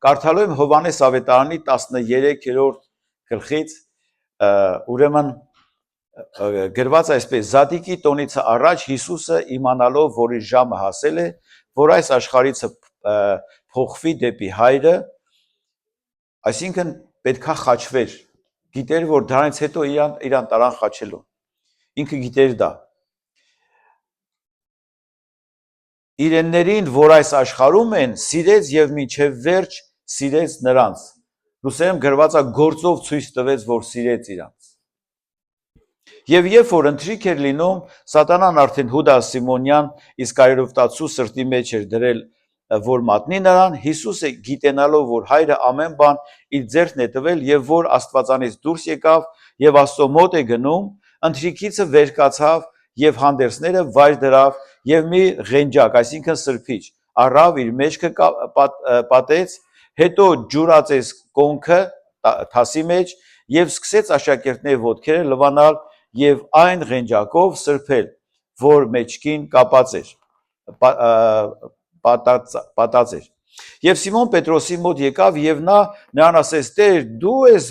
Կարդալու եմ Հովհաննես ավետարանի 13-րդ գլխից, ուրեմն գրված այսպես. Զատիկի տոնից առաջ Հիսուսը իմանալով, որ իր ժամը հասել է, որ այս աշխարհից փոխվի դեպի Հայրը, այսինքն պետքա խաչվեր, գիտեր, որ դրանից հետո իրան տարան խաչելու, ինքը գիտեր դա, իրեններին, որ այս աշխարհում են, սիրեց եւ մինչեւ վերջ սիրեց նրանց, ռուսերեն գրված է գործով ցույց տվեց, որ սիրեց իրանց, եւ երբ որ ընթրիք էր լինում, սատանան արդեն Հուդա Սիմոնյան Իսկարիովտացու սրտի մեջ էր դրել, որ մատնի նրան, Հիսուսը գիտենալով, որ Հայրը ամեն բան իր ձեռքն է տվել եւ որ Աստվածանից դուրս եկավ եւ Աստծո մոտ է գնում, ընթրիքիցը վեր կացավ եւ հանդերձները վայր դրավ եւ մի ղենջակ, այսինքն սրբիչ, առավ իր մեջքը պատեց, հետո ջուրացեց կոնքը թասի մեջ եւ սկսեց աշակերտների ոտքերը լվանալ եւ այն ղենջակով սրբել, որ մեջքին կապած էր, պատած էր։ Եվ Սիմոն Պետրոսի մոտ եկավ եւ նա նրան ասեց. Տեր, դու ես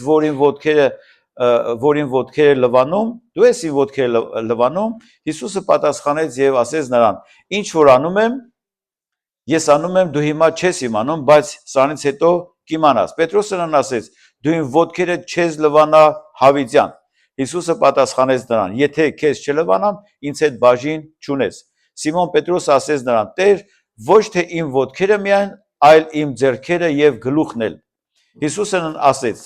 որին ոտքերը լվանում, դու ես իմ ոտքերը լվանում։ Հիսուսը պատասխանեց եւ ասեց նրան. Ինչ որ անում եմ, ես անում եմ, դու հիմա չես իմանում, բայց սրանից հետո կիմանաս։ Պետրոսը նրան ասեց. դու իմ ոտքերը չես լվանա հավիտյան։ Հիսուսը պատասխանեց նրան. եթե քեզ չլվանամ, ինձ հետ բաժին չունես։ Սիմոն Պետրոսը ասեց նրան. Տեր, ոչ թե իմ ոտքերը միայն, այլ իմ ձեռքերը եւ գլուխն էլ։ Հիսուսը ասեց.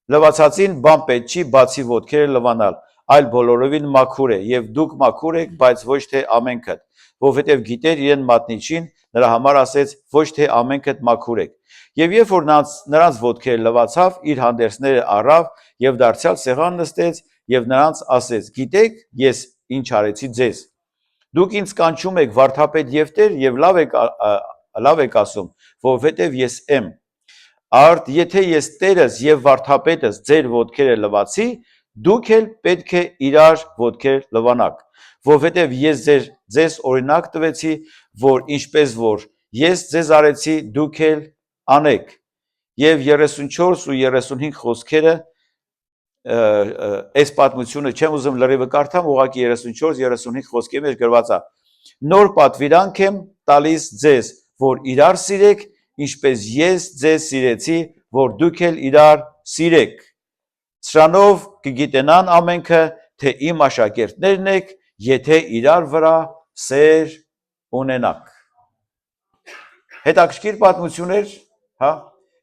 լվացածին բան պետք չի բացի ոտքերը լվանալ, այլ բոլորովին մաքուր է եւ դուք մաքուր եք, բայց ոչ թե ամենքդ, որովհետեւ գիտեր իրեն մատնիչին, նրա համար ասեց. ոչ թե ամենքդ մաքուր եք։ Եվ երբ որ նրանց ոտքերը լվացավ, իր հանդերձները առավ եւ դարձյալ սեղան նստեց եւ նրանց ասեց. գիտեք, ես ինչ արեցի ձեզ։ Դուք ինձ կանչում եք վարդապետ եւ Տեր եւ լավ եք ասում, որովհետեւ ես եմ։ Արդ, եթե ես Տերս եւ վարդապետս ձեր ոտքերը լվացի, դուք էլ պետք է իրար ոտքեր լվանաք, որովհետեւ ես ձեզ օրինակ տվեցի, որ ինչպես որ ես ձեզ արեցի, դուք էլ անեք։ Եվ 34 ու 35 խոսքերը այս պատմությունը չեմ ուզում լրիվը կարդամ, ուղղակի 34-35 խոսքի մեջ գրված է. նոր պատվիրանք եմ տալիս ձեզ, որ իրար սիրեք, ինչպես ես ձեզ սիրեցի, որ դուք էլ իրար սիրեք։ Սրանով կգիտենան ամենքը, թե իմ աշակերտներն եք, եթե իրար վրա սեր ունենաք։ Հետաքրքիր պատմություններ, հա,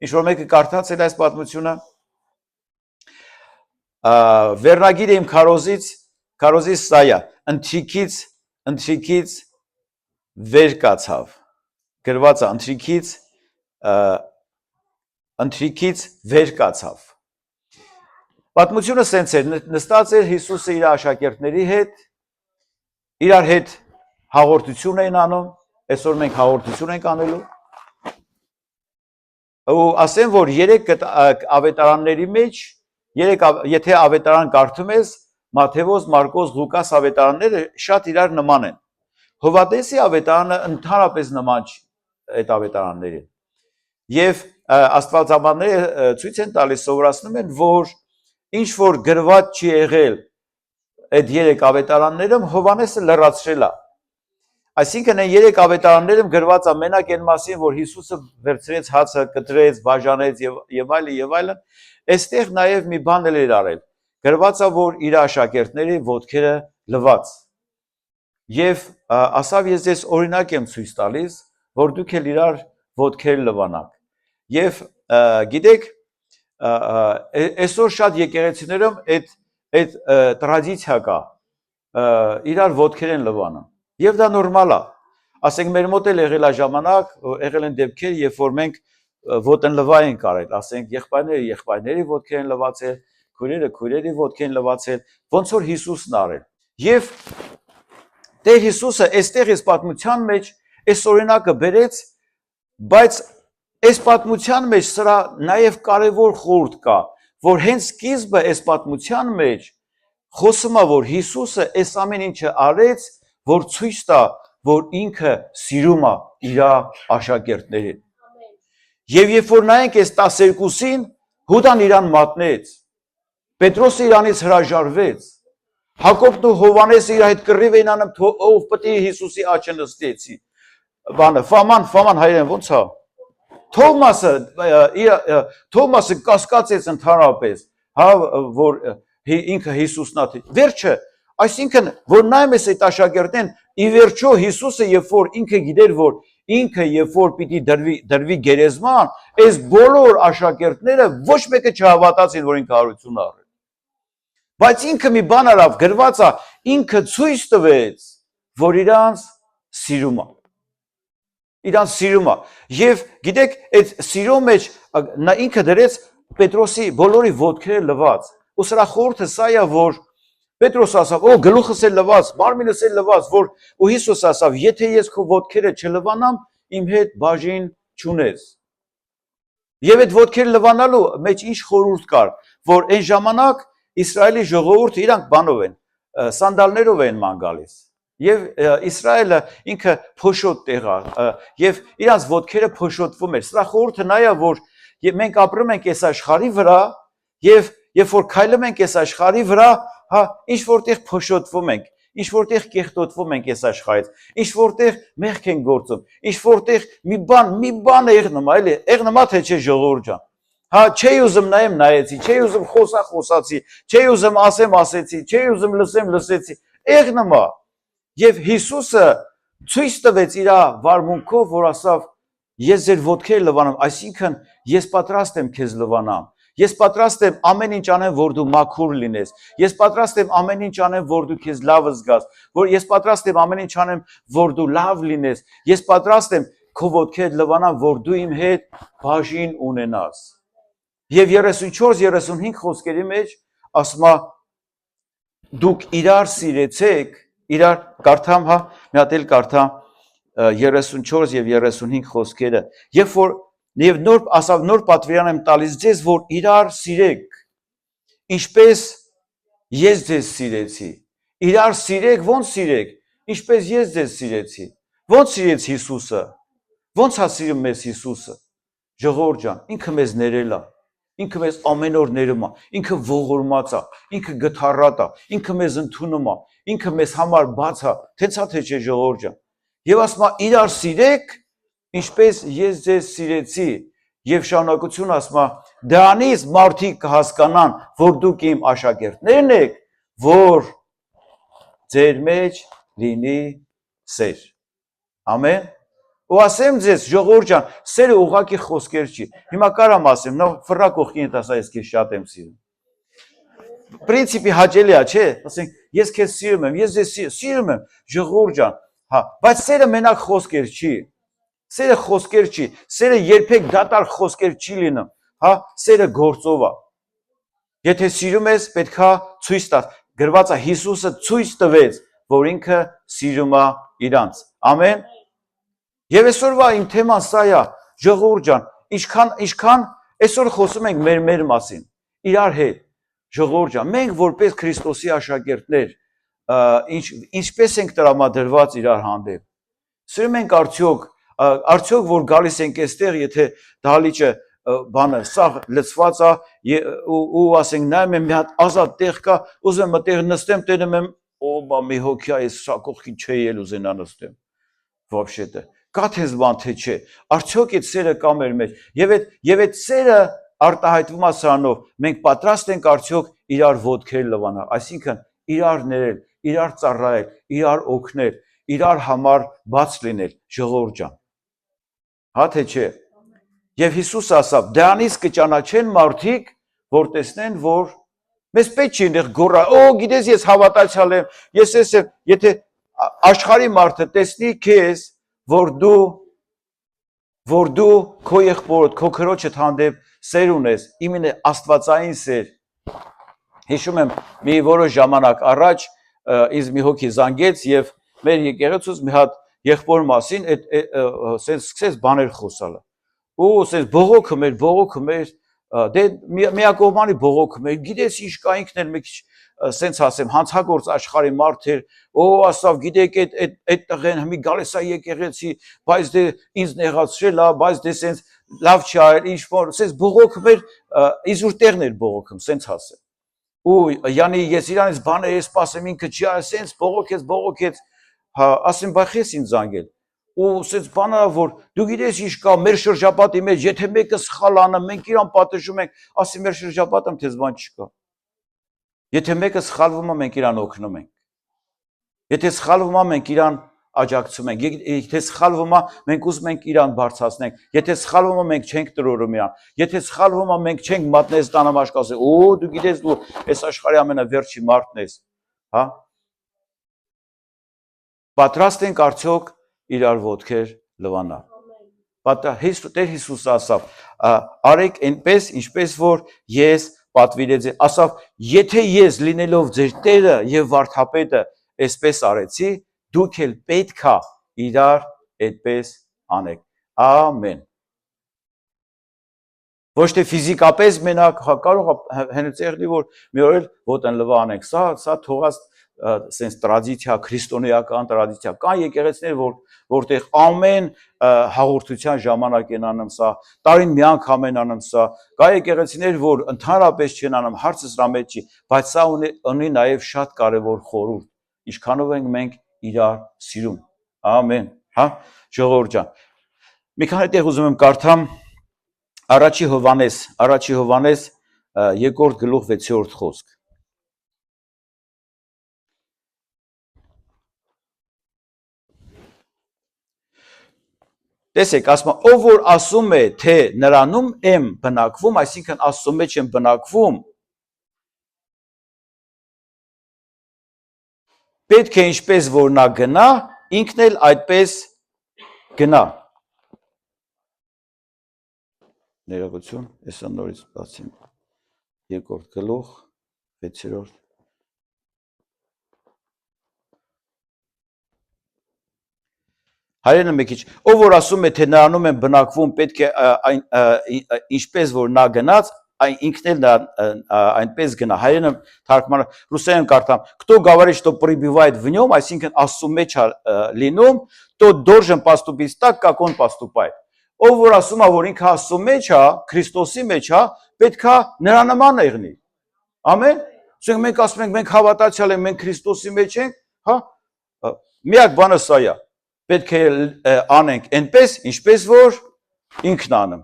ինչ որ մեկը կարդացել այս պատմությունը։ Վերնագիրը իմ քարոզից սա է, ընթրիքից վեր կացավ, գրված է ընթրիքից վեր կացավ։ Պատմությունը սենց էր, նստած էր Հիսուսը իր աշակերտների հետ, իրար հետ հաղորդություն էին անում, այսօր մենք հաղորդություն ենք անելու, ու ասեմ, որ 3 ավետարանների մեջ, եթե ավետարան կարդում ես, Մատթեոս, Մարկոս, Ղուկաս ավետարանները շատ իրար նման են։ Հովհաննեսի ավետարանը ընդհանրապես նման չի այդ ավետարաններին։ Եվ աստվածաբանները ցույց են տալիս, սովորացնում են, որ ինչ որ գրված չի եղել այդ 3 ավետարաններում, Հովհաննեսը լրացրել է։ Այսինքն այն 3 ավետարաններում գրված է մենակ այն մասին, որ Հիսուսը վերցրեց հացը, կտրեց, բաժանեց եւ այլն, այստեղ նաեւ մի բան էլ էր արել։ Գրված է, որ իր աշակերտների ոտքերը լվաց։ Եվ ասավ, ես ձեզ օրինակ եմ ցույց տալիս, որ դուք էլ իրար ոտքեր լվանաք։ Եվ գիտեք, այսօր շատ եկեղեցիներում այդ տրադիցիա կա, իրար ոտքեր են լվանում։ Եվ դա նորմալ է։ Ասենք մեր մոտ էլ եղել է ժամանակ, եղել են դեպքեր, երբ որ մենք ոտնլվա ենք արել, ասենք եղբայրների ոտքեր են լվացել, քույրերի ոտքեր են լվացել, ոնց որ Հիսուսն արել։ Եվ Տեր Հիսուսը այստեղ այս պատմության մեջ այս օրինակը բերեց, բայց այս պատմության մեջ սրա նաև կարևոր խորհուրդ կա, որ հենց սկիզբը այս պատմության մեջ խոսում է, որ Հիսուսը այս ամեն ինչը արեց, որ ցույց տա, որ ինքը սիրում է իր աշակերտներին։ Եվ երբ որ նայենք այս 12-ին, Հուդան իրան մատնեց, Պետրոսը իրանից հրաժարվեց, Հակոբն ու Հովանեսը իր հետ կռիվ էին անում, ով պետք է Հիսուսի աչքը նստեցի, բանը, Ֆաման հայրեն ոնց է, Թոմասը կասկածեց ընդհանրապես, հա, որ ինքը Հիսուսն է, վերջը, այսինքն, որ նայում ես այդ աշակերտին, ի վերջո Հիսուսը երբ որ ինքը գիտեր, որ ինքը երբ որ պիտի դրվի գերեզման, այս բոլոր աշակերտները ոչ մեկը չհավատացին, որ ինքը հարություն առել։ Բայց ինքը մի բան արավ, գրված է, ինքը ցույց տվեց, որ իրանց սիրում է։ Իրանց սիրում է։ Եվ գիտեք, այդ սիրո մեջ նա ինքը դրեց Պետրոսի բոլորի ոտքերը լված։ Ու սրա խորհուրդը սա է, որ Պետրոսը ասավ, «Օ, գլուխս է լված, մարմինս է լված», որ ու Հիսուսը ասավ, «Եթե ես քո ոտքերը չլվանամ, իմ հետ բաժին չունես»։ Եվ այդ ոտքերը լվանալու մեջ ինչ խորհուրդ կար, որ այն ժամանակ Իսրայելի ժողովուրդը իրանք բանով են, սանդալներով են ման գալիս։ Եվ Իսրայելը ինքը փոշոտ տեղ է, եւ իրանց ոտքերը փոշոտվում էր։ Սրա խորհուրդը նա է, որ մենք ապրում ենք այս աշխարհի վրա, եւ երբ որ քայլում ենք այս աշխարհի վրա, հա, ինչ որտեղ փոշոտվում ենք, ինչ որտեղ կեղտոտվում ենք այս աշխարհից, ինչ որտեղ մեղք են գործում, ինչ որտեղ մի բան եղնում, այլի, եղնում է թե չէ ժողովուրդ ջան։ Հա, չէի ուզում նայեմ նայեցի, չէի ուզում խոսացի, չէի ուզում ասեցի, չէի ուզում լսեցի, եղնում է։ Եվ Հիսուսը ցույց տվեց իր վարմունքով, որ ասավ, ես ձեր ոտքերը լվանամ, այսինքն ես պատրաստ եմ քեզ լվանամ։ Ես պատրաստ եմ ամեն ինչ անեմ, որ դու մաքուր լինես։ Ես պատրաստ եմ ամեն ինչ անեմ, որ դու քեզ լավ զգաս։ Որ ես պատրաստ եմ ամեն ինչ անեմ, որ դու լավ լինես։ Ես պատրաստ եմ քո ոտքերը լվանամ, որ դու իմ հետ բաժին ունենաս։ Եվ 34-35 խոսքերի մեջ ասում է դուք իրար սիրեցեք, իրար կարդամ, հա, մի հատ էլ կարդամ 34 եւ 35 խոսքերը։ Եվ նոր պատվիրան եմ տալիս ձեզ, որ իրար սիրեք, ինչպես ես ձեզ սիրեցի։ Իրար սիրեք, ոնց սիրեք, ինչպես ես ձեզ սիրեցի։ Ոնց սիրեց Հիսուսը։ Ոնց է սիրում մեզ Հիսուսը։ Ժողովուրդ ջան, ինքը մեզ ներել է։ Ինքը մեզ ամեն օր ներում է, ինքը ողորմած է, ինքը գթառատ է, ինքը մեզ ընդունում է, ինքը մեզ համար բաց է, թեցա թե չէ ժողովուրդ ջան։ Եվ ասում է իրար սիրեք, ինչպես ես ձեզ սիրեցի, եւ շարունակություն ասում է դրանից մարդիկ կհասկանան, որ դուք իմ աշակերտներն եք, որ ձեր մեջ լինի սեր։ Ամեն։ Ու ասեմ ձեզ, ժողովուրդ ջան, սերը ուղղակի խոսքեր չի։ Հիմա կարամ ասեմ, նո ֆռա կողքին ասա, ես քեզ շատ եմ սիրում։ Պրինցիպի հաճելի է, չէ՞։ Ասենք, ես քեզ սիրում եմ, ես ձեզ սիրում եմ, ժողովուրդ ջան, հա, բայց սերը մենակ խոսքեր չի։ Սերը խոսքեր չի, սերը երբեք դատարկ խոսքեր չի լինում, հա, սերը գործով է։ Եթե սիրում ես, պետքա ցույց տաս։ Գրված է Հիսուսը ցույց տվեց, որ ինքը սիրում է իրանց։ Ամեն։ Եվ այսօրվա իմ թեման սա է, ժողովուրդ ջան, ինչքան այսօր խոսում ենք մեր մասին, իրար հետ, ժողովուրդ ջան, մենք որպես Քրիստոսի աշակերտներ, ինչպես ենք տրամադրված իրար հանդեպ։ Սիրում ենք արդյոք որ գալիս ենք այստեղ, եթե դահլիճը բանը սաղ լցված է ու ասենք նայում եմ մի հատ ազատ տեղ կա, ուզում եմ այդտեղ նստեմ, տենում եմ, օ, մի հոգի է, սա կողքին չէի էլ ուզենա նստեմ։ Вообще-то կա թեզ բան թե չէ, արդյոք այդ սերը կա մեր մեջ, եւ այդ սերը արտահայտվում է սրանով, մենք պատրաստ ենք արդյոք իրար ոտքեր լվանալ, այսինքն իրար ներել, իրար ծառայել, իրար օգնել, իրար համար բաց լինել, ժողովուրդ ջան։ Հա թե չէ։ Եվ Հիսուսը ասավ, դրանից կճանաչեն մարդիկ, որ տեսնեն, որ մեզ պետք չի այնտեղ գոռա, օ, գիտես ես հավատացյալ եմ, ես եմ, եթե աշխարհի մարդը տեսնի քեզ, որ դու քո եղբորդ, քո քրոջդ հանդեպ սեր ունես, իմенно աստվածային սեր։ Հիշում եմ մի որոշ ժամանակ առաջ ինձ մի հոգի զանգեց եւ մեր եկեղեցուց մի հատ եղբոր մասին սկսեց բաներ խոսալ։ Ու ասես բողոքը մեր, դե միակողմանի բողոքը մեր, գիտես ինչ կա ինքն էլ մի քիչ սենց ասեմ, հանցագործ աշխարհի մարդ էր, օ, ասավ, գիտեք այդ տղեն հիմի գալիս է եկեղեցի, բայց դե ինձ նեղացրել է, բայց դե սենց լավ չի արել, ինչ որ, ասես բողոքում էր, իզուր տեղն էր բողոքում, սենց ասել։ Ու յանի ես իրանից բաներ ես սպասեմ, ինքը չի արել, սենց բողոքեց, հա, ասեմ, բայց ես ինձ զանգել։ Ու ասեց բանա որ դու գիտես ինչ կա մեր շրջապատի մեջ, եթե մեկը սխալ անը, մենք իրան պատժում ենք, ասի մեր շրջապատում թեզ բան չկա։ Եթե մեկը սխալվում է, մենք իրան օգնում ենք։ Եթե սխալվում է, մենք իրան աջակցում ենք։ Եթե սխալվում է, մենք ուզում ենք իրան բարձրացնենք։ Եթե սխալվում է, մենք չենք տրորում իրան։ Եթե սխալվում է, մենք չենք մատնես տանամաշկ ասել, օ դու գիտես դու այս աշխարհի ամենավերջի մարդն ես, հա։ Պատրաստ ենք արդյոք իրար ոտքեր լվանալ։ Տեր Հիսուսը ասավ, արեք այնպես, ինչպես որ ես պատվիրեց, ասավ, եթե ես լինելով ձեր Տերը եւ վարդապետը այսպես արեցի, դուք էլ պետքա իրար այդպես անեք։ Ամեն։ Ոչ թե ֆիզիկապես մենակ, կարող է հենց եղնի որ մի օր էլ ոտն լվա անենք։ Սա թողած sense տրադիցիա, քրիստոնեական տրադիցիա, կան եկեղեցիներ, որտեղ ամեն հաղորդության ժամանակ են անում սա, տարին մի անգամ են անում սա, կա եկեղեցիներ, որ ընդհանրապես չեն անում, հարցը սրա մեջ չի, բայց սա ունի նաև շատ կարևոր խորհուրդ, ինչքանով ենք մենք իրար սիրում, ամեն, հա, ժողովուրդ ջան, մի քանի տեղ ուզում եմ կարդամ Առաջի Հովհաննես 2-րդ գլուխ 6-րդ խոսք Տեսեք, ասում ով որ ասում է, թե նրանում եմ բնակվում, այսինքն Աստծո մեջ եմ բնակվում, պետք է ինչպես որ նա գնա, ինքն էլ այդպես գնա։ Ներողություն, հեսա նորից բացեմ 2-րդ գլուխ 6-րդ Հայերենը մի քիչ, ով որ ասում է, թե նրանում են բնակվում, պետք է ինչպես որ նա գնաց, ինքն էլ այնպես գնա։ Հայերենը թարգմանը ռուսերեն կարդամ, кто говорит, что пребывает в нем, այսինքն Աստծո մեջ լինում, то должен поступить так, как он поступает։ Ով որ ասում է, որ ինքը Աստծո մեջ է, Քրիստոսի մեջ է, պետքա նրա նման եղնի։ Ամեն։ Ասենք մենք ասում ենք, մենք հավատացյալ ենք, մենք Քրիստոսի մեջ ենք, հա։ Միակ բանը սա է։ Պետք է անենք այնպես, ինչպես որ ինքն անում։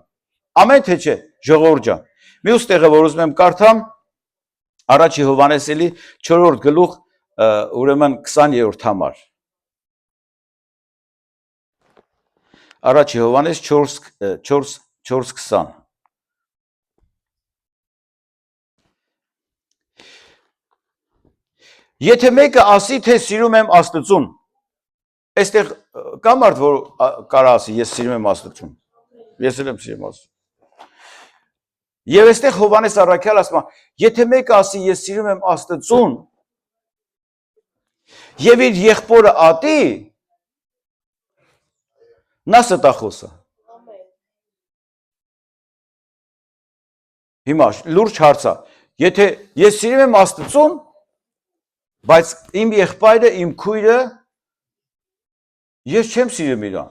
Ամեն թե չէ, ժողովուրդ ջան։ Մյուս տեղը, որ ուզում եմ կարդամ, Առաջի Հովհաննեսելի 4-րդ գլուխ, ուրեմն 20-րդ համար։ Առաջի Հովհաննես 4:20 Եթե մեկը ասի, թե սիրում եմ Աստծուն, Այստեղ կա մարդ, որ կարա ասի, ես սիրում եմ Աստծուն, ես էլ եմ սիրում Աստծուն։ Եվ այստեղ Հովհաննես առաքյալ ասում է, եթե մեկը ասի, ես սիրում եմ Աստծուն, եւ իր եղբորը ատի, նա ստախոս է։ Հիմա լուրջ հարց է, եթե ես սիրում եմ Աստծուն, բայց իմ եղբայրը, իմ քույրը Ես չեմ սիրում իրան,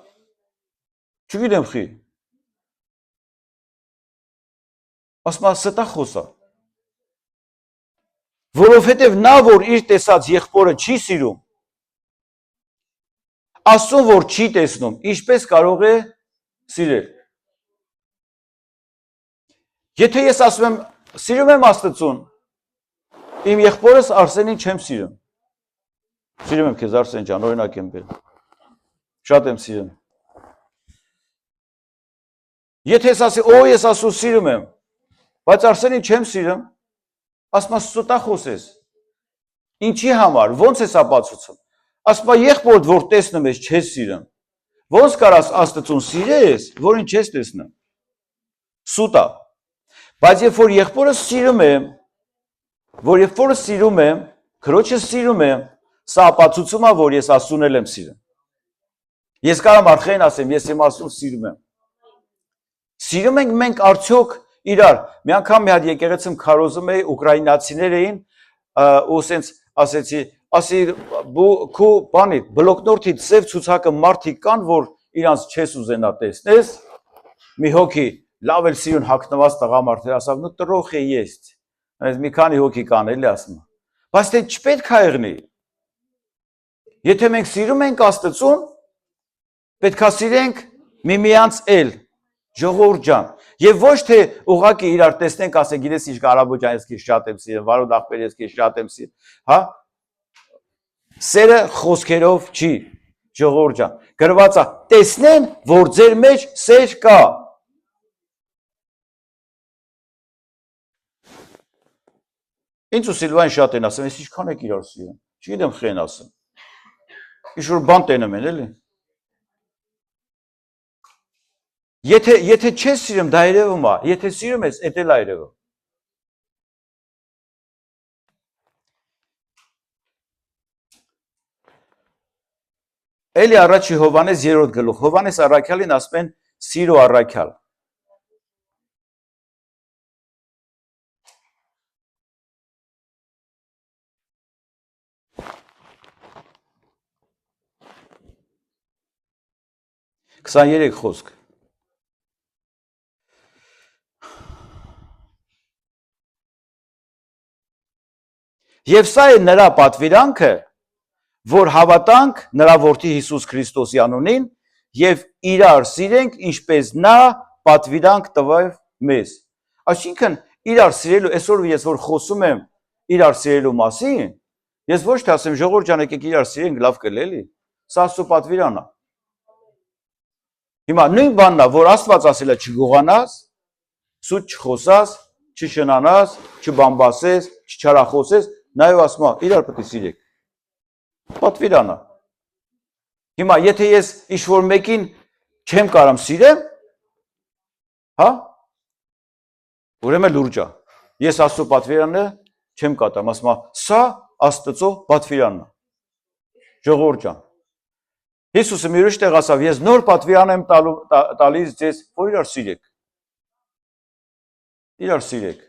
չգիտեմ խի, ասում է ստախոս է, որովհետև նա, որ իր տեսած եղբորը չի սիրում, Աստծուն, որ չի տեսնում, ինչպես կարող է սիրել։ Եթե ես ասում եմ, սիրում եմ Աստծուն, իմ եղբորս Արսենին չեմ սիրում, սիրում եմ քեզ Արսեն ջան, օրինակ եմ բերում։ Շատ եմ սիրում։ Եթե ես ասի, ես Աստծուն սիրում եմ, բայց Արսենին չեմ սիրում, ասում եմ ստախոս ես։ Ինչի համար, ոնց ես ապացուցում։ Ասում եմ եղբորդ, որ տեսնում ես, չես սիրում։ Ոնց կարաս Աստծուն սիրես, որին չես տեսնում։ Սուտ է։ Բայց երբ որ եղբորս սիրում եմ, քրոջս սիրում եմ, սա ապացուցում է, որ ես Աստծուն եմ սիրում։ Ես կարամ արխային ասեմ, ես իմ Աստծուն սիրում եմ։ Սիրում ենք մենք արդյոք իրար։ Մի անգամ մի հատ եկեղեցում քարոզում էի, ուկրաինացիներ էին, ու սենց ասի քու բանի բլոկնորթի ծև ցուցակը մարդիկ կան, որ իրանց չես ուզենա տեսնես, մի հոգի լավ էլ սիրուն հագնված տղամարդ էր, ասավ, նու տրոխ է есть։ Այս մի քանի հոգի կան, էլի ասում։ Բայց դե չպետք է եղնի։ Եթե մենք սիրում ենք Աստծուն, պետք է սիրենք միմյանց էլ, ժողովուրդ ջան։ Եվ ոչ թե ուղղակի իրար տեսնենք, ասենք, գիտես ինչ Ղարաբոյ ջան, ես քեզ շատ եմ սիրում, Վարոդ ախպեր, ես քեզ շատ եմ սիրում, հա։ Սերը խոսքերով չի, ժողովուրդ ջան։ Գրված է, տեսնեն, որ ձեր մեջ սեր կա։ Ինձ ու Սիլվային շատ են ասում, ես ինչքան եք իրար սիրում, չգիտեմ խեն ասում։ Ինչ-որ բան տենում են, էլի։ Եթե չես սիրում, դա երևում է, եթե սիրում ես, էդ էլ է երևում։ Էլի առաջի Հովանես 3-րդ գլուխ, Հովանես առաքյալին ասում են սիրո առաքյալ։ Քսաներեք խոսք։ Եվ սա է նրա պատվիրանքը, որ հավատանք նրա որդի Հիսուս Քրիստոսի անունին եւ իրար սիրենք, ինչպես նա պատվիրանք տվավ մեզ։ Այսինքն իրար սիրելու, այսօր ես որ խոսում եմ իրար սիրելու մասին, ես ոչ թե ասեմ ժողովուրդ ջան, եկեք իրար սիրենք, լավ կլինի, սա Աստծո պատվիրանն է։ Հիմա նույն բանն է, որ Աստված ասել է չգողանաս, սուտ չխոսաս, չշնանաս, չբամբասես, չչարախոսես, նաեւ ասում է իրար պետք է սիրեք։ Պատվիրանը։ Հիմա եթե ես ինչ-որ մեկին չեմ կարամ սիրեմ, հա, ուրեմն լուրջ է։ Ես Աստծո պատվիրանը չեմ կատարում, ասում եմ, սա Աստծո պատվիրանն է։ Ժողովուրդ ջան։ Հիսուսը մի ուրիշ տեղ ասավ, ես նոր պատվիրան եմ տալիս ձեզ, որ իրար սիրեք։ Իրար սիրեք։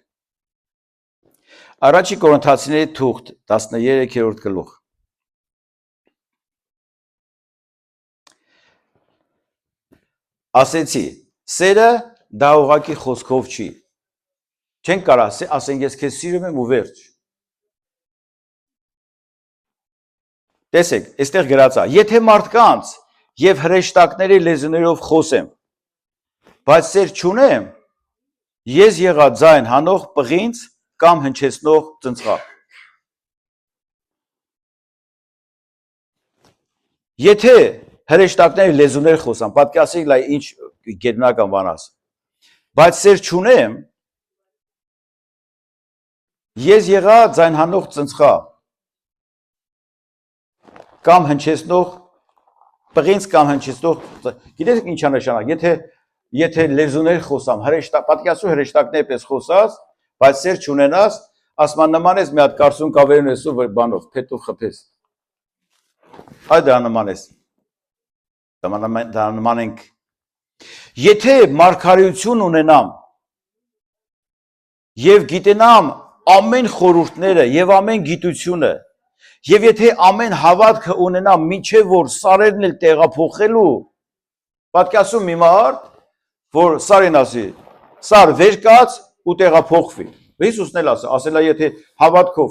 Առաջի Կորինթացիների թուղթ 13-րդ գլուխ։ Ասեցի, սերը դա ուղղակի խոսքով չի։ Չենք կարող ասենք ես քեզ սիրում եմ ու վերջ։ Տեսեք, այստեղ գրած է, եթե մարդկանց եւ հրեշտակների լեզուներով խոսեմ, բայց սեր չունեմ, ես եղա ձայն հանող պղինց կամ հնչեցնող ծնծղակ։ Եթե հրեշտակների լեզուներ խոսամ, պատկասիկ լայ ինչ գերբնական բան ասեմ, բայց սեր չունեմ, ես եղա ձայն հանող ծնծղակ կամ հնչեցնող պղինց կամ հնչեցնող, գիտեք ինչ է նշանակում, եթե լեզուներ խոսամ, պատկասու հրեշտակներ պես խոսած, բայց սեր չունենաս, ասման նման ես մի հատ կարսուն կավերուն ես ու բանով, փետով խփես։ Այ դա նման ես։ Դա նման ենք։ Եթե մարգարեություն ունենամ եւ գիտենամ ամեն խորհուրդները եւ ամեն գիտությունը, եւ եթե ամեն հավատքը ունենամ միջև որ սարերն էլ տեղափոխելու, պատկասում մի մարդ, որ սարին ասի, սար վեր կաց ու տեղափոխվի։ Հիսուսն էլ ասել է, եթե հավատքով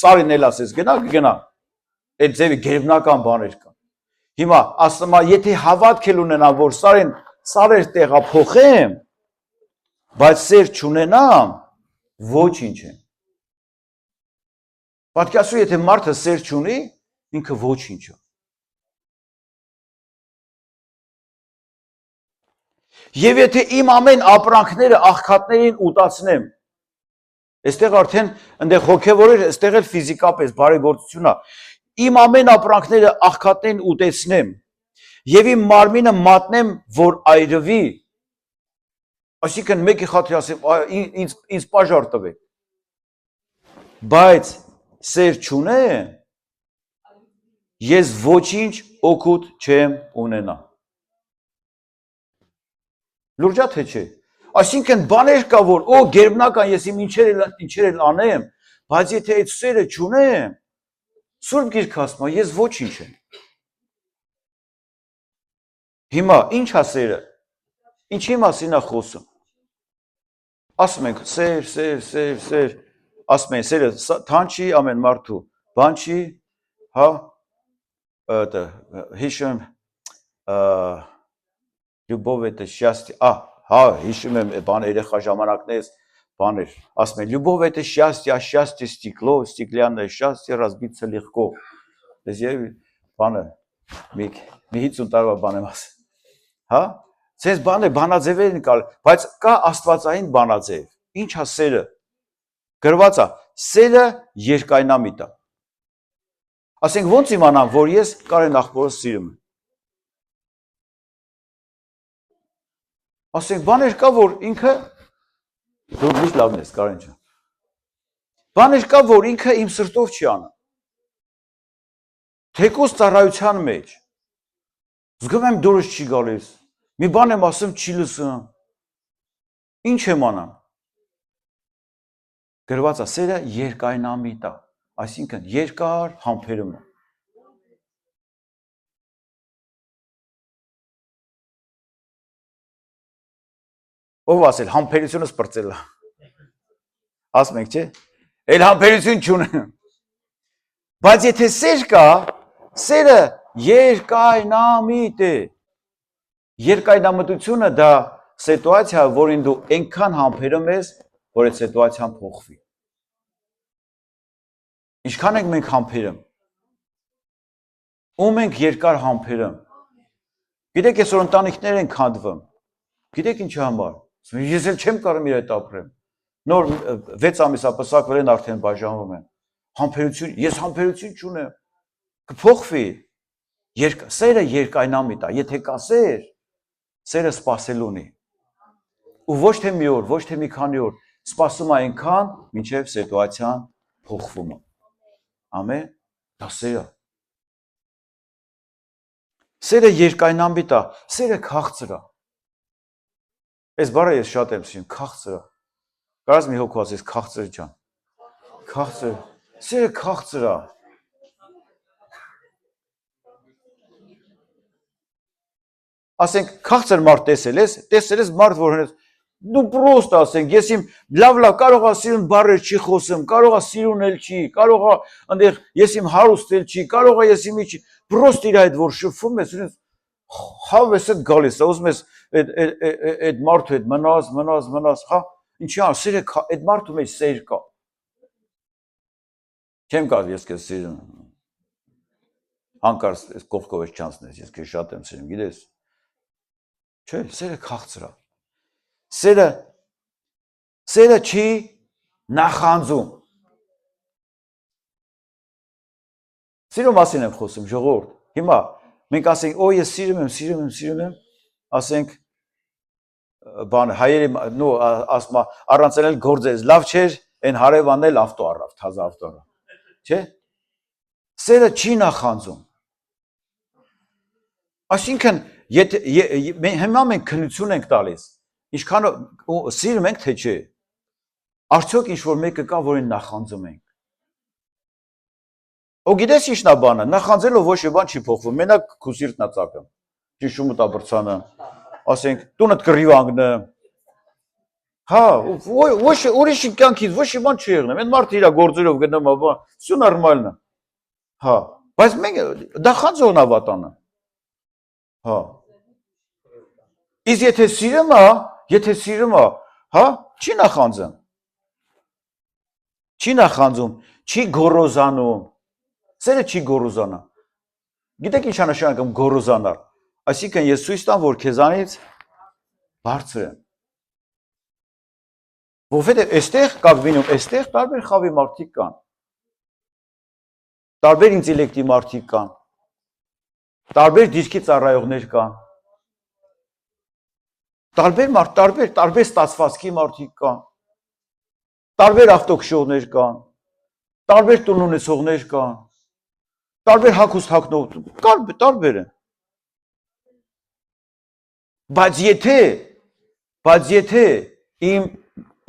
սարին էլ ասես գնա, կգնա։ Այդ ձևի գերբնական բաներ կան։ Հիմա ասում է, եթե հավատք էլ ունենամ, որ սարեր տեղափոխեմ, բայց սեր չունենամ, ոչինչ եմ։ Պատկասու, եթե մարդը սեր չունի, ինքը ոչինչ է։ Եվ եթե իմ ամեն ապրանքները աղքատներին ուտացնեմ, այստեղ արդեն այնտեղ հոգևորեր, այստեղ էլ ֆիզիկապես բարեգործություն է։ Իմ ամեն ապրանքները աղքատներին ուտեցնեմ, եւ իմ մարմինը մատնեմ, որ այրվի, այսինքն մեկի խաթրի ասեմ, ինձ պաժար տվեք, բայց սեր չունեմ, ես ոչինչ օգուտ չեմ ունենա։ Լուրջա թե չէ։ Այսինքն բաներ կա, որ գերբնական ես իմ ինչեր էլ անեմ, բայց եթե այդ սերը չունեմ, Սուրբ Գիրքը ասում է, ես ոչինչ եմ։ Հիմա ինչ է սերը։ Ինչի մասին է խոսում։ Ասում ենք սեր, ասում են սերը թան չի ամեն մարդու, բան չի, հա, это հիշում Любовь это счастье, հա, հիշում եմ բան երեխա ժամանակներից բաներ, ասում են Любовь это счастье, а счастье стекло, стеклянное счастье разбиться легко։ Դες եւ բանը մի 50 տարվա բան եմ ասել։ Հա? Ցես բանը բանաձևեր նկալ, բայց կա աստվածային բանաձև։ Ինչ է սերը։ Գրված է, սերը երկայնամիտ է։ Ասենք ոնց իմանամ, որ ես Կարեն աղբորս սիրում եմ։ Ասենք բաներ կա, որ ինքը դու միշտ լավն ես, Կարեն ջան։ Բաներ կա, որ ինքը իմ սրտով չի անում։ Թեկուզ ծառայության մեջ։ Զգում եմ դուրս չի գալիս։ Մի բան եմ ասում, չի լսում։ Ինչ եմ անում։ Գրված է, սերը երկայնամիտ է, այսինքն երկար համբերում է։ Ով ասել, համբերությունը սպրծել է։ Ասում եք, չէ՞։ Էլ համբերություն չունեմ։ Բայց եթե սեր կա, սերը երկայնամիտ է։ Երկայնամտությունը դա սիտուացիա, որին դու այնքան համբերում ես, որ այդ սիտուացիան փոխվի։ Ինչքան ենք մենք համբերում։ Ում ենք երկար համբերում։ Գիտեք, այսօր ընտանիքներ են քանդվում։ Գիտեք ինչի համար։ Ես էլ չեմ կարող իր հետ ապրեմ։ Նոր 6 ամիս ապսակվել են արդեն բաժանվում են։ Համբերություն, ես համբերություն չունեմ։ Կփոխվի։ Սերը երկայնամիտ է, եթե կա սեր, սերը սпасել ունի։ Ու ոչ թե մի օր, ոչ թե մի քանի օր, սпасում է այնքան, մինչև սիտուացիան փոխվում է։ Ամեն, դա սերը։ Սերը երկայնամիտ է, սերը քաղցր է։ Այս բառը ես շատ եմ սիրում, քաղցր է։ Կարաս մի հոգու ասես քաղցր ջան։ Քաղցր, սերը քաղցր է։ Ասենք քաղցր մարդ տեսել ես մարդ, որ հենց դու պրոստ ասենք, ես իմ լավ կարող է սիրուն բառեր չի խոսում, կարող է սիրուն էլ չի, կարող է այնտեղ ես իմ հարուստ էլ չի, կարող է ես իմի չի, պրոստ իր այդ որ շփվում ես, հավ ես այդ գալիս, ուզում ես այդ մարդու հետ մնաս, հա, ինչի՞ ա, սերը այդ մարդու մեջ սեր կա։ Չեմ կարող ես քեզ սիրում։ Հանկարծ այս կողքով ես չանցնես, ես քեզ շատ եմ սիրում, գիտես։ Չէ, սերը քաղցր է։ Սերը չի նախանձում։ Սիրո մասին եմ խոսում, ժողովուրդ։ Հիմա մենք ասենք, օ ես սիրում եմ, ասենք բան հայերի նո ասում առանց էլ գործես, լավ չէր, այն հարևանն էլ ավտո առավ, թազա ավտո առավ։ Չէ՞։ Սերը չի նախանձում։ Այսինքն, հիմա մենք քննություն ենք տալիս, ինչքան սիրում ենք, թե չէ։ Արդյոք ինչ-որ մեկը կա, որին նախանձում ենք։ Ու գիտես ինչն է բանը, նախանձելով ոչ մի բան չի փոխվում, մենակ քո սիրտն է ծակում։ Ճիշտումը տա բրցանը, ասենք, տունդ կռիվ անգնեմ։ Հա, ոչ ուրիշ կյանքից ոչ մի բան չի եղնում։ Այդ մարդը իր գործերով գնում է, բան, всё նորմալն է։ Հա, բայց մենք դա խանձողն է վատանը։ Հա։ Իսկ եթե սիրում է, հա, չի նախանձում։ Չի նախանձում, չի գոռոզանում։ Սերը չի գոռոզանա։ Գիտեք ինչ է նշանակում գոռոզանալ։ Այսինքն ես ցույց տամ, որ քեզանից բարձր եմ։ Որովհետև այստեղ կապվինում, այստեղ տարբեր խավի մարդիկ կան։ Տարբեր ինտելեկտի մարդիկ կան։ Տարբեր դիրքի ծառայողներ կան։ Տարբեր ստացվածքի մարդիկ կան։ Տարբեր ավտոքշողներ կան։ Տարբեր տուն ունեցողներ կան։ Տարբեր հագուստ հագնող, տարբեր են։ Բայց եթե իմ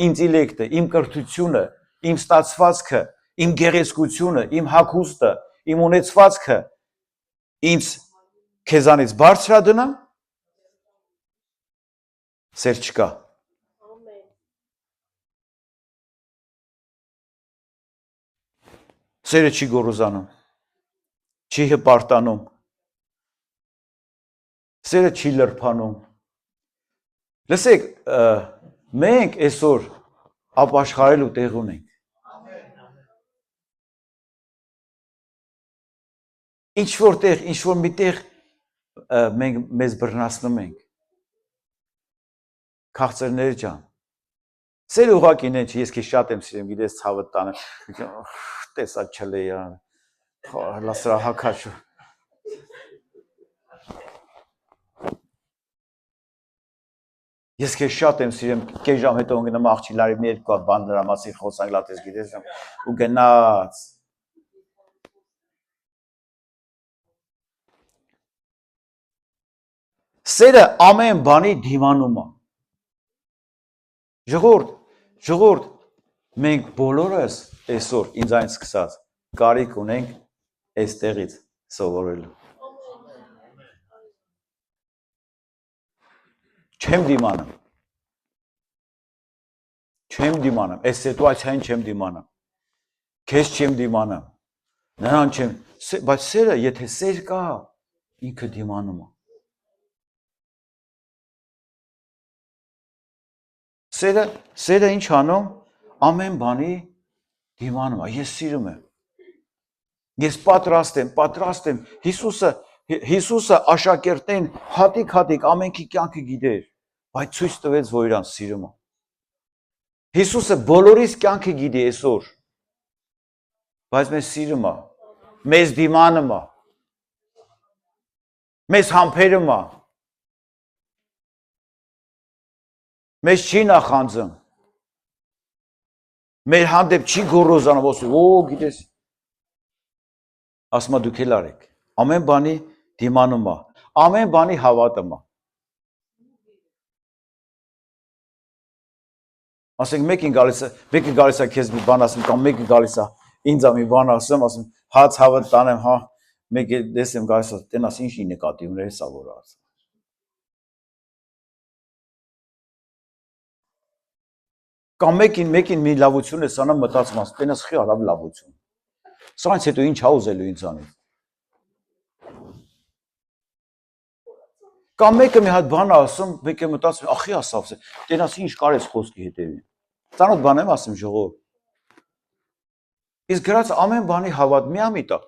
ինտելեկտը, իմ կրթությունը, իմ ստացվածքը, իմ գեղեցկությունը, իմ հագուստը, իմ ունեցվածքը ինձ քեզանից բարձր է դնում, Սեր չկա։ Սերը չի գոռոզանում, չի հպարտանում, սերը չի լրփանում։ Լսեք, մենք այսօր ապաշխարելու տեղ ունենք։ Ինչ որտեղ, ինչ որ միտեղ մենք մեզ բռնացնում ենք։ Քաղցրներ ջան։ Սեր ուղակին է, ես քեզ շատ եմ սիրում, գիտես ցավը տանը։ Տեսա չլեյա։ Լասրա հակաչ։ Ես քեզ շատ եմ սիրում, կես ժամ հետո գնամ աղջիկների մի երկու հատ բան դրա մասին խոսանք, լատես գիտես, ու գնաց։ Սերը ամեն բանի դիմանում է։ Ժողովուրդ, մենք բոլորս այսօր ինձ այն սկսած կարիք ունենք այստեղից սովորելու։ Չեմ դիմանում, այս սիտուացիային չեմ դիմանում, քեզ չեմ դիմանում, նրան չեմ, բայց սերը, եթե սեր կա, ինքը դիմանում է։ Սերը ինչ անում, ամեն բանի դիմանում է, ես սիրում եմ, ես պատրաստ եմ, Հիսուսը աշակերտներին հատիկ ամենքի կյանքը գիտեր, բայց ցույց տվեց, որ իրան սիրում է։ Հիսուսը բոլորիս կյանքը գիտի այսօր, բայց մեզ սիրում է, մեզ դիմանում է, մեզ համբերում է, մեզ չի նախանձում, մեր հանդեպ չի գոռոզանում, ասում, գիտես, ասում դուք էլ արեք, ամեն բանի դիմանում է, ամեն բանի հավատում է։ Ասենք մեկը գալիս է քեզ մի բան ասում, կամ մեկը գալիս է ինձ մի բան ասում, հաց հավը տանեմ, հա, մեկը դեսեմ գալիս է, տենաս ինչի նկատի ուներ սա որ ասում։ Կամ մեկին մի լավություն է սանա մտածում, ասում, տենաս խի արավ լավություն։ Սրանից հետո ինչ ա ուզելու ինձանից։ Կամ մեկը մի հատ բան ասում, մեկը մտածում, ախի ասավ, տենաս ինչ կարես խոսքի հետևին։ Ծանոթ բան եմ ասում ժողով։ Իսկ գրած ամեն բանի հավատ միամիտ է։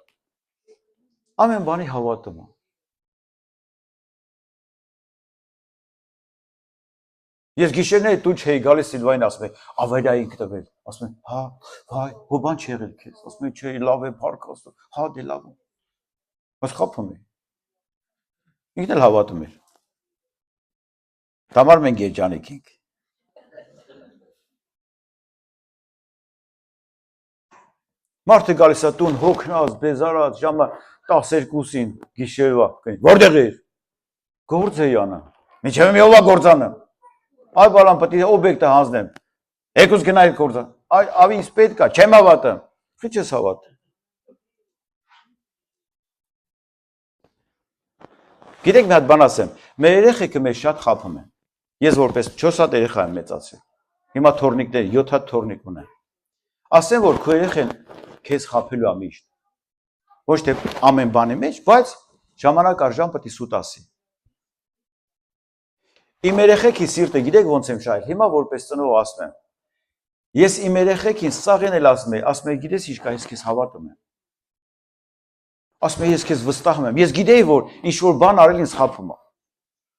Ամեն բանի հավատում է։ Ես գիշերները տուն չէի գալիս Սիլվային ասում եմ, ավերային կտվել, ասում եմ, հա, վայ, հո բան չի եղել քեզ, ասում եմ, չէ, լավ է, փառք Աստծո, հա, դե լավ է։ Բայց խափում է։ Ինքն էլ հավատում էր։ Դամար մենք երջանիկ ենք։ Մարդը գալիս է տուն, հոգնած, բեզարած, ժամը 12-ին գիշերվա, որտեղ էր։ Գործ էի անում։ Մինչև մի ովա գործանը։ Այ բալան պետք է օբյեկտը հանձնեմ։ Եկուս գնայր գործան։ Այ ավի ինձ պետք է, չեմ հավատում։ Քիչ ես հավատում։ Գիտեք մի հատ բան ասեմ, մեր երեխեքը մեզ շատ խափում են։ Ես որպես 4 հատ երեխա եմ մեծացել։ Հիմա թորնիկներ 7 հատ թորնիկ ունեմ։ Ասեմ որ քո երեխեն քեզ խափելու է միշտ։ Ոչ թե ամեն բանի մեջ, բայց ժամանակ առ ժամ պետք է սուտ ասի։ Իմ երեխեքի սիրտը գիտեք ոնց եմ շահել։ Հիմա որպես ծնող ասում եմ։ Ես իմ երեխեքին սաղեն էլ ասում եմ, գիտես ինչ կա, ես քեզ հավատում եմ։ Ասում եմ, ես քեզ վստահում եմ։ Ես գիտեի որ ինչ որ բան արել ինձ խափում է։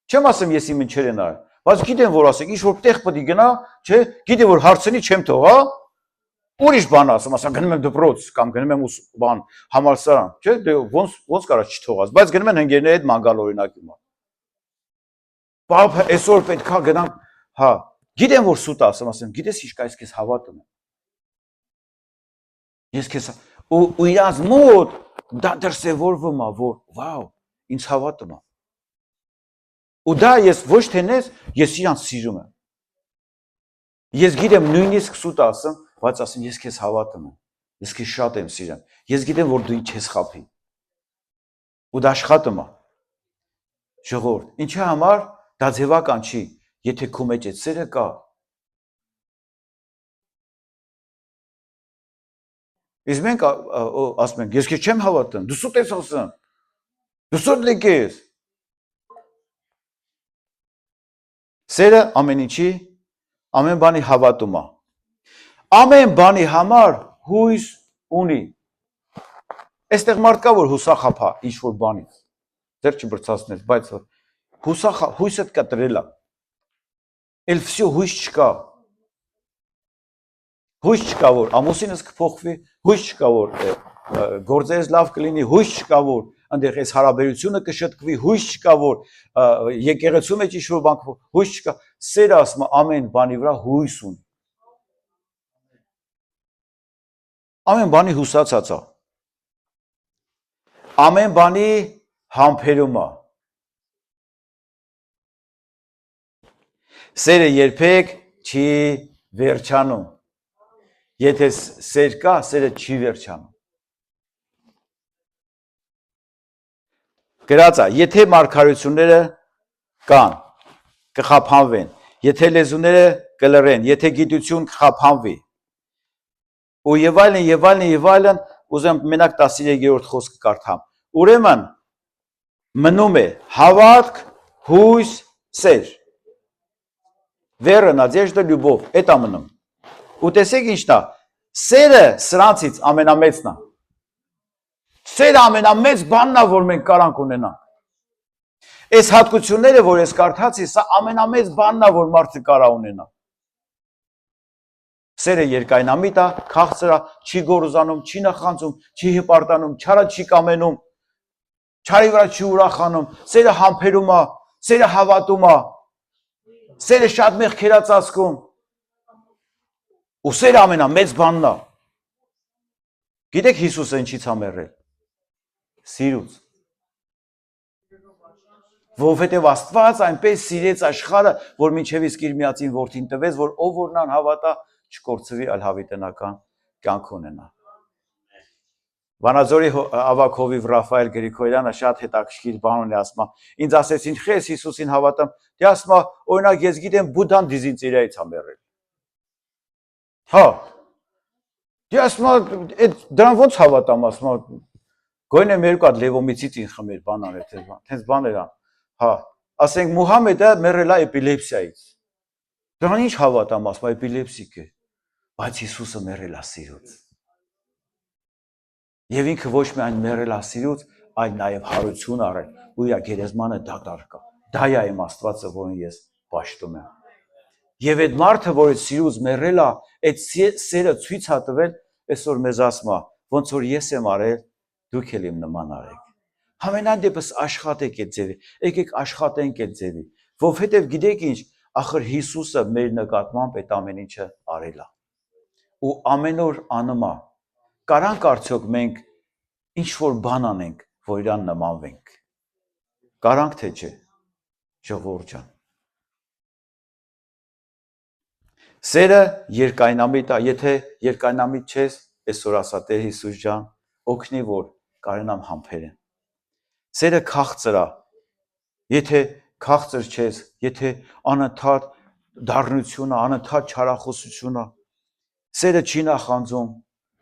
Չեմ ասում ես իմ ինչեր են արել, բայց գիտեմ որ ասեք, ինչ որ տեղ պետք է գնա, չէ, գիտեմ որ հարցնի չեմ թողա։ Ուրիշ բան ասում, ասա գնում եմ դպրոց կամ գնում եմ բան համալսարան, չէ, դե ոնց կարա չթողած, բայց գնում են ընկերների հետ մանգալ օրինակ հիմա։ Պապ, այսօր պետքա գնամ, հա, գիտեմ որ սուտ ասում, գիտես ինչ կա, ես քեզ հավատում եմ։ Ես քեզ ու իրանց մոտ դա դրսևորվում է, որ վաու, ինձ հավատում է։ Ու դա ես ոչ թե նես, ես իրանց սիրում եմ։ Ես գիտեմ նույնիսկ սուտ ասում, բայց ասում ես քեզ հավատում եմ։ Ես քեզ շատ եմ սիրում։ Ես գիտեմ որ դու չես խափի։ Ու դա աշխատում է։ Ժողովուրդ, ինչի համար դա ձևական չի։ Եթե քո մեջ այդ սերը կա, իսկ մենք ասում ենք, ես քեզ չեմ հավատում, դու սուտ ես ասում, դու սուտ լիք ես։ Սերը ամեն ինչի, ամեն բանի հավատում է։ Ամեն բանի համար հույս ունի։ Այստեղ մարդ կա, որ հուսախապա ինչ որ բանից։ Ձեր չբրցացնես, բայց հույսդ կտրել է։ Էլ վсё հույս չկա։ Հույս չկա, որ ամուսինս կփոխվի, հույս չկա, որ գործերս լավ կլինի, հույս չկա, որ այնտեղ այս հարաբերությունը կշտկվի, հույս չկա, որ եկեղեցու մեջ ինչ-որ բան կփոխվի, հույս չկա։ Սերը ասում է ամեն բանի վրա հույս ունի։ Ամեն բանի հուսացած է։ Ամեն բանի համբերում է։ Սերը երբեք չի վերջանում։ Եթե սեր կա, սերը չի վերջանում։ Գրած է, եթե մարգարությունները կան, կխափանվեն, եթե լեզուները կլռեն, եթե գիտություն կխափանվի, ու եւ այլն եւ այլն եւ այլն, ուզեմ մենակ 13-րդ խոսքը կարդամ։ Ուրեմն մնում է հավատք, հույս, սեր։ Վերը, надежда, любовь, это մնում։ Ու տեսեք ինչն է, սերը սրանցից ամենամեծն է։ Սերը ամենամեծ բանն է, որ մենք կարանք ունենանք։ Այս հատկությունները, որ ես կարդացի, սա ամենամեծ բանն է, որ մարդը կարա ունենա։ Սերը երկայնամիտ է, քաղցր է, չի գոռոզանում, չի նախանձում, չի հպարտանում, չարը չի կամենում, չարի վրա չի ուրախանում, սերը համբերում է, սերը հավատում է, սերը շատ մեղքեր է ծածկում։ Ու սերը ամենամեծ բանն է։ Գիտեք Հիսուսը ինչից է մեռել։ Սիրուց։ Որովհետև Աստված այնպես սիրեց աշխարհը, որ մինչև իսկ իր միածին որդին տվեց, որ ով որ նրան հավատա, չկորցվի, այլ հավիտենական կյանք ունենա։ Վանաձորի ավագ հովիվ Ռաֆայել Գրիգորյանը շատ հետաքրքիր բան ունի, ասում է, ինձ ասեցին, խես Հիսուսին հավատամ, դե ասում է, օրինակ ես գիտեմ Բուդդան դիզինցերիայից է մեռել։ Հա։ Դե ասում է, դրան ոնց հավատամ, ասում է, գոյնը մեր կա լևոմիցիցին խմեր բան աներ, թենց բաներ ան։ Հա, ասենք Մուհամեդը մեռել է էպիլեպսիայից։ Դրան ինչ հավատամ, ասում է, էպիլեպսիկ է, բայց Հիսուսը մեռել է սիրուց։ Եվ ինքը ոչ միայն մեռել է սիրուց, այլ նաև հարություն առել, ու իր գերեզմանը դատարկ է։ Դա է իմ Աստվածը, որին ես պաշտում եմ։ Եվ այդ մարդը, որ այդ սիրուց մեռել է, այդ սերը ցույց է տվել, այսօր մեզ ասում է, ոնց որ ես եմ արել, դուք էլ իմ նման արեք։ Համենայն դեպս աշխատեք այդ ձևի, եկեք աշխատենք այդ ձևի, որովհետև գիտեք ինչ, ախր Հիսուսը մեր նկատմամբ այդ ամեն ինչը արել է։ Ու ամեն օր անում է։ Կարանք արդյոք մենք ինչ որ բան անենք, որ իրան նմանվենք։ Կարանք թե չէ, ժողովուրդ ջան։ Սերը երկայնամիտ է, եթե երկայնամիտ չես, այսօր ասա Տեր Հիսուս ջան, օգնի որ կարենամ համբերեմ։ Սերը քաղցր է, եթե քաղցր չես, եթե անընդհատ դառնություն է, անընդհատ չարախոսություն է, սերը չի նախանձում։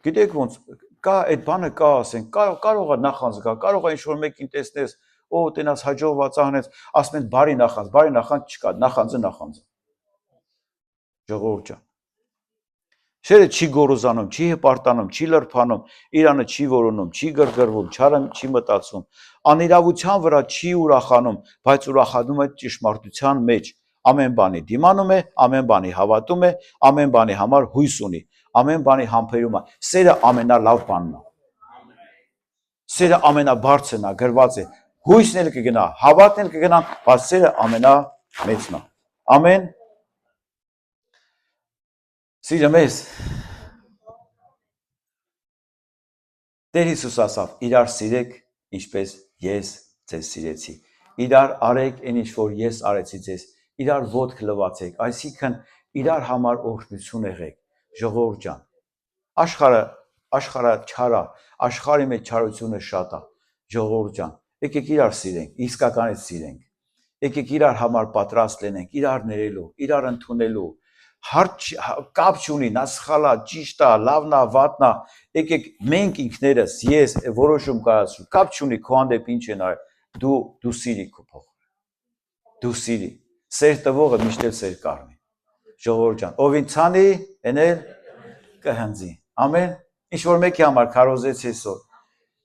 Գիտեք ոնց կա այդ բանը կա, ասենք, կարող է նախանձ գա, կարող է ինչ-որ մեկին տեսնես, օ, տենաս հաջողված անեց, ասում են բարի նախանձ չկա, նախանձը։ Ժողովուրդ ջան։ Սերը չի գոռոզանում, չի հպարտանում, չի լրփանում, իրանը չի որոնում, չի գրգռվում, չարը չի մտածում, անիրավության վրա չի ուրախանում, բայց ուրախանում է ճշմարտության մեջ, ամեն բանի դիմանում է, ամեն բանի հավատում է, ամեն բանի համար հույս ունի, ամեն բանի համբերում է։ Սերը ամենալավ բանն է։ Սերը ամենաբարձրն է, գրված է։ Հույսն էլ կգնա, հավատն էլ կգնա, բայց սերը ամենամեծն է։ Ամեն։ Սիրեմ ես։ Տեր Հիսուս ասավ, իրար սիրեք, ինչպես ես ձեզ սիրեցի։ Իրար արեք այն ինչ որ ես արեցի ձեզ, իրար ոտք լվացեք, այսինքն իրար համար օրհնություն եղեք, ժողովուրդ ջան։ Աշխարհը չար է, աշխարհի մեջ չարությունը շատ է, ժողովուրդ ջան։ Եկեք իրար սիրենք, իսկականից սիրենք։ եկեք իրար համար պատրաստ լինենք, իրար ներելու, իրար ընդունելու, հարց կապ չունի, նա սխալա, ճիշտ է, լավն է, վատն է, եկեք մենք ինքներս, ես որոշում կայացրու, կապ չունի քո հանդեպ ինչ են արել, դու սիրի քո փոխը, դու սիրի, սեր տվողը միշտ էլ սեր կառնի, ժողովուրդ ջան, ով ինձ ցանի, էնել կհնձի, ամեն, ինչ որ մեկի համար քարոզեցի այսօր